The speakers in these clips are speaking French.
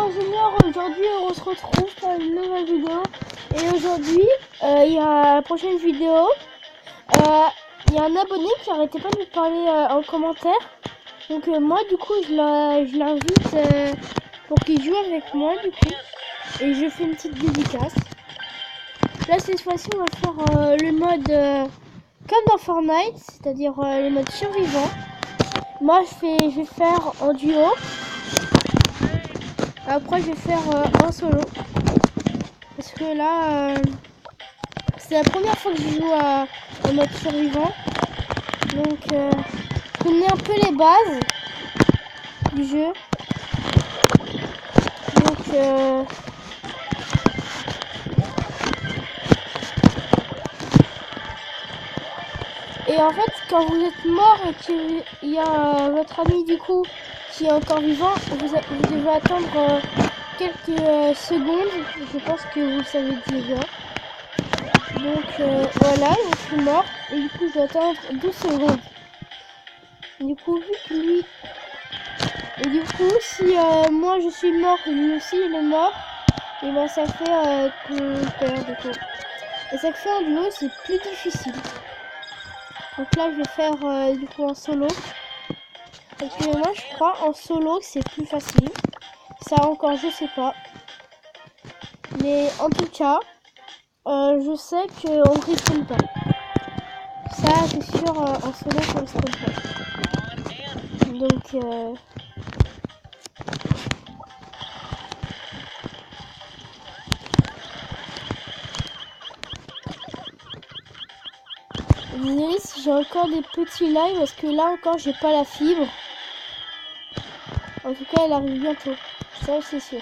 ingénieur, aujourd'hui on se retrouve pour une nouvelle vidéo. Et aujourd'hui, il y a la prochaine vidéo. Il y a un abonné qui arrêtait pas de me parler en commentaire. Donc moi du coup je l'invite pour qu'il joue avec moi du coup. Et je fais une petite dédicace. Là cette fois-ci on va faire le mode comme dans Fortnite, c'est-à-dire le mode survivant. Moi je vais faire en duo. Après je vais faire en solo. Parce que là c'est la première fois que je joue en mode survivant. Donc je connais un peu les bases du jeu. Donc et en fait quand vous êtes mort et qu'il y a votre ami du coup qui est encore vivant, vous devez attendre quelques secondes. Je pense que vous le savez déjà. Donc voilà, je suis mort et du coup je dois attendre 12 secondes. Du coup vu que lui... Et du coup si moi je suis mort et lui aussi il est mort, et ben ça fait qu'on perd du coup. Et ça fait en duo c'est plus difficile. Donc là je vais faire du coup en solo. Et puis moi je crois en solo c'est plus facile. Ça encore je sais pas. Mais en tout cas, je sais qu'on ne respawn pas. Ça c'est sûr en solo qu'on ne respawn pas. Donc désolé si j'ai encore des petits lives parce que là encore j'ai pas la fibre. En tout cas elle arrive bientôt. Ça c'est sûr.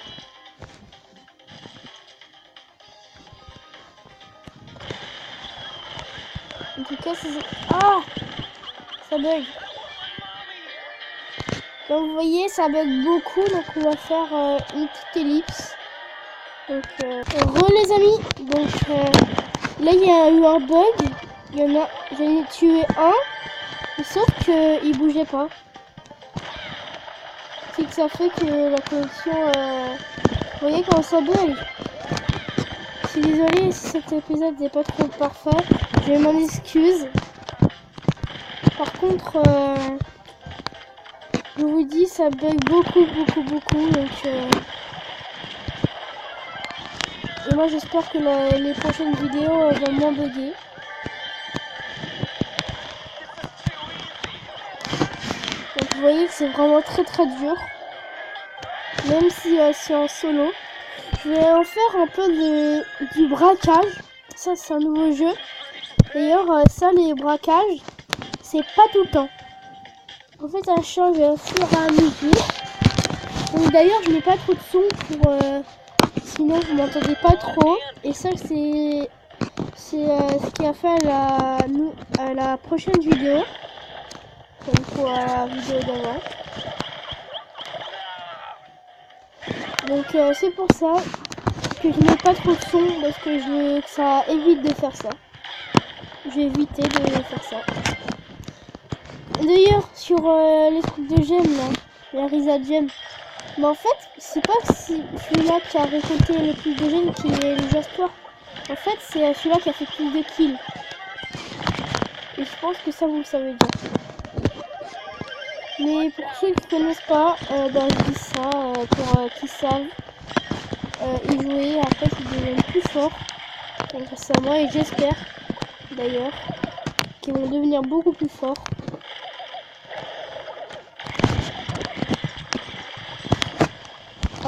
En tout cas c'est... Ah, ça bug. Comme vous voyez ça bug beaucoup. Donc on va faire une petite ellipse. Donc les amis. Donc là il y a eu un bug. Il y en a... J'en ai tué un. Sauf qu'il bougeait pas. C'est que ça fait que la connexion... Vous voyez comment ça bug. Je suis désolée si cet épisode n'est pas trop parfait. Je m'en excuse. Par contre, je vous dis, ça bug beaucoup. Donc, et moi, j'espère que les prochaines vidéos vont moins bugger. Donc, vous voyez que c'est vraiment très dur. Même si c'est en solo. Je vais en faire un peu du braquage. Ça, c'est un nouveau jeu. D'ailleurs, ça, les braquages, c'est pas tout le temps. En fait, ça change au fur et à mesure. Donc d'ailleurs, je mets pas trop de son pour... sinon, vous m'entendez pas trop. Et ça, c'est ce qui a fait la prochaine vidéo. Donc pour la vidéo d'avant. Donc c'est pour ça que je mets pas trop de son. Parce que je veux que ça évite de faire ça. Je vais éviter de faire ça. D'ailleurs, sur les trucs de gemmes, là, la Risa Gem, mais en fait, c'est pas celui-là qui a récolté le plus de gemmes qui est le Jasper. En fait, c'est celui-là qui a fait plus de kills. Et je pense que ça, vous le savez déjà. Mais pour ceux qui connaissent pas, ben, je dis ça pour qui savent y jouer. Après, ils deviennent plus forts grâce à moi et j'espère d'ailleurs qu'ils vont devenir beaucoup plus forts.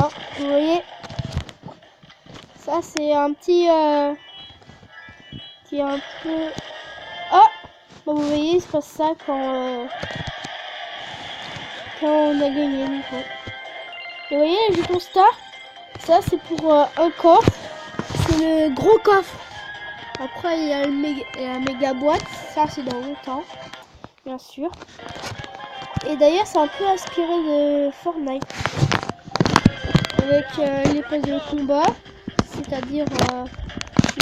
Ah, vous voyez, ça c'est un petit qui est un peu... Ah, bon, vous voyez, il se passe ça quand on a gagné une fois. Et vous voyez, les jetons star, ça c'est pour un coffre, c'est le gros coffre. Après il y a la méga boîte, ça c'est dans longtemps, bien sûr. Et d'ailleurs c'est un peu inspiré de Fortnite. Avec les postes de combat, c'est-à-dire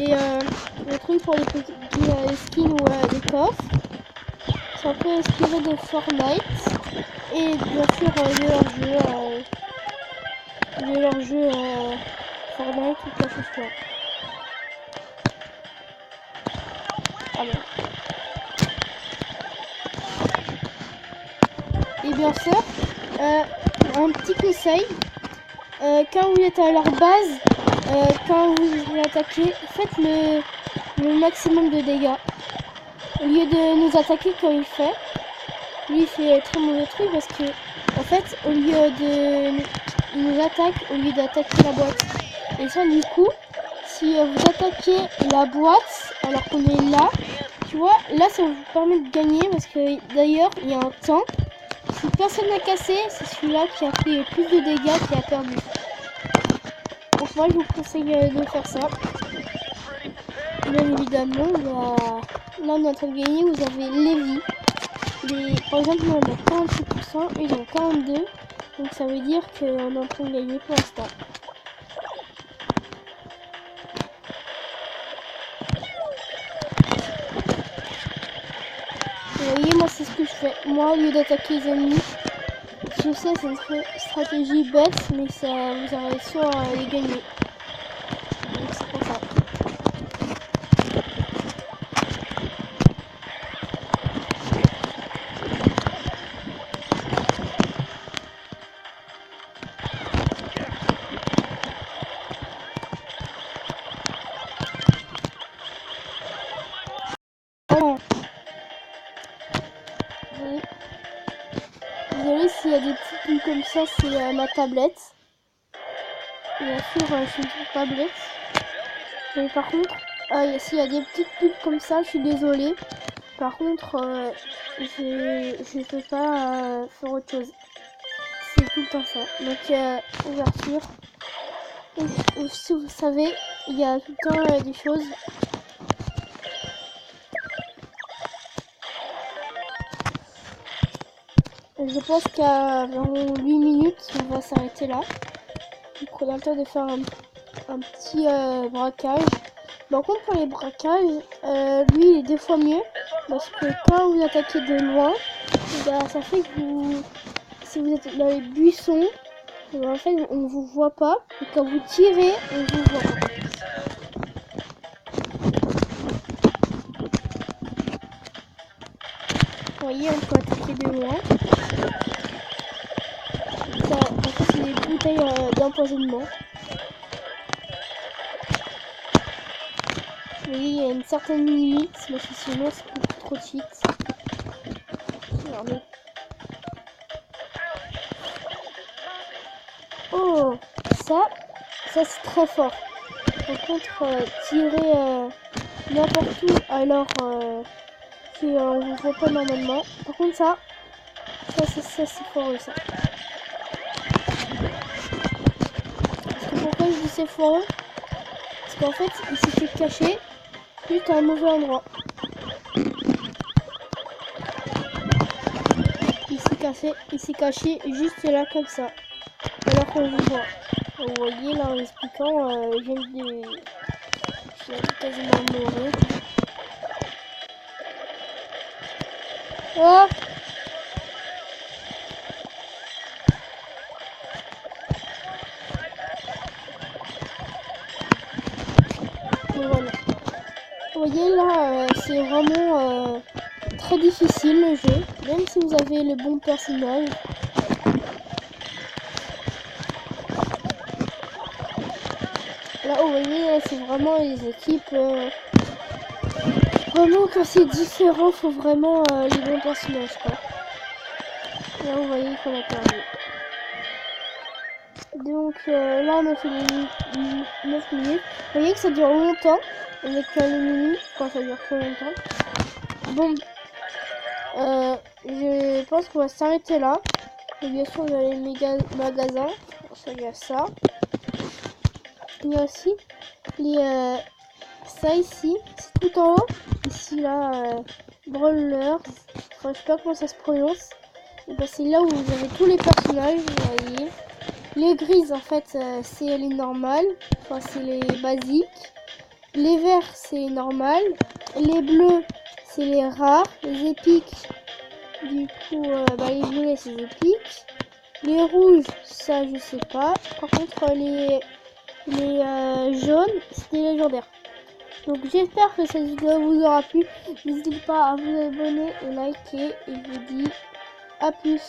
les trucs pour les petits skins ou les coffres. C'est un peu inspiré de Fortnite et bien sûr de leur jeu. de leur jeu Fortnite ou Clash of Clans. Alors. Et bien sûr, un petit conseil, quand vous êtes à leur base, quand vous attaquez, faites le maximum de dégâts. Au lieu de nous attaquer comme il fait, lui il fait très mauvais truc parce que en fait au lieu de il nous attaque au lieu d'attaquer la boîte. Et ça du coup, si vous attaquez la boîte alors qu'on est là, tu vois, là ça vous permet de gagner parce que d'ailleurs il y a un temps. Si personne n'a cassé, c'est celui-là qui a pris plus de dégâts qui a perdu. Donc moi je vous conseille de faire ça. Bien évidemment, là on est en train de gagner, vous avez les vies. Par exemple, nous on a 46%, ils ont 42%. Donc ça veut dire qu'on est en train de gagner pour l'instant. Vous voyez, moi c'est ce que je fais. Moi, au lieu d'attaquer les ennemis, je sais c'est une stratégie bête, mais ça vous arrive sûr à les gagner. Donc c'est pour ça. Désolée s'il y a des petits trucs comme ça, c'est ma tablette. Bien sûr, c'est une tablette. Mais par contre, s'il y a des petites pubs comme ça, je suis désolée. Par contre, je peux pas faire autre chose. C'est tout le temps ça. Donc, ouverture. Et si vous savez, il y a tout le temps des choses. Je pense qu'à environ 8 minutes, on va s'arrêter là. Donc on a le temps de faire un petit braquage. Par contre pour les braquages, lui il est deux fois mieux. Parce que quand vous attaquez de loin, bah, ça fait que si vous êtes dans les buissons, bah, en fait on vous voit pas. Et quand vous tirez, on vous voit pas. Vous voyez, on peut attaquer de loin. Ça, en fait, c'est des bouteilles d'empoisonnement. Vous voyez, il y a une certaine limite, parce que sinon c'est beaucoup trop cheat. Regardez. Oh, ça c'est très fort. Par contre, tirer n'importe où alors qu'on ne vous voit pas normalement. Par contre, ça c'est foireux ça. Parce que pourquoi je dis c'est foireux? Parce qu'en fait, il s'est fait cacher. Plus t'as un mauvais endroit. Il s'est caché juste là comme ça. Alors qu'on vous voit. Vous voyez là en expliquant, j'ai quasiment mourir. Oh! Et voilà. Vous voyez là, c'est vraiment très difficile le jeu, même si vous avez le bon personnage. Là, vous voyez, c'est vraiment les équipes. Vraiment, quand c'est différent, faut vraiment les bons personnages, quoi. Là, vous voyez qu'on a perdu. Donc là, on a fait les 9 minutes. Vous voyez que ça dure longtemps, avec les minutes, quand ça dure trop longtemps. Bon, je pense qu'on va s'arrêter là. Et bien sûr, il y a les magasins. Il y a ça. Il y a aussi les ça ici, c'est tout en haut. Ici là, Brawlers. Enfin, je sais pas comment ça se prononce. Et ben, c'est là où vous avez tous les personnages, vous voyez. Les grises en fait, c'est les normales. Enfin, c'est les basiques. Les verts, c'est normal. Les bleus, c'est les rares. Les épiques, du coup, bah, les violets, c'est les épiques. Les rouges, ça je sais pas. Par contre, les jaunes, c'était légendaire. Donc j'espère que cette vidéo vous aura plu. N'hésitez pas à vous abonner et liker. Et je vous dis à plus.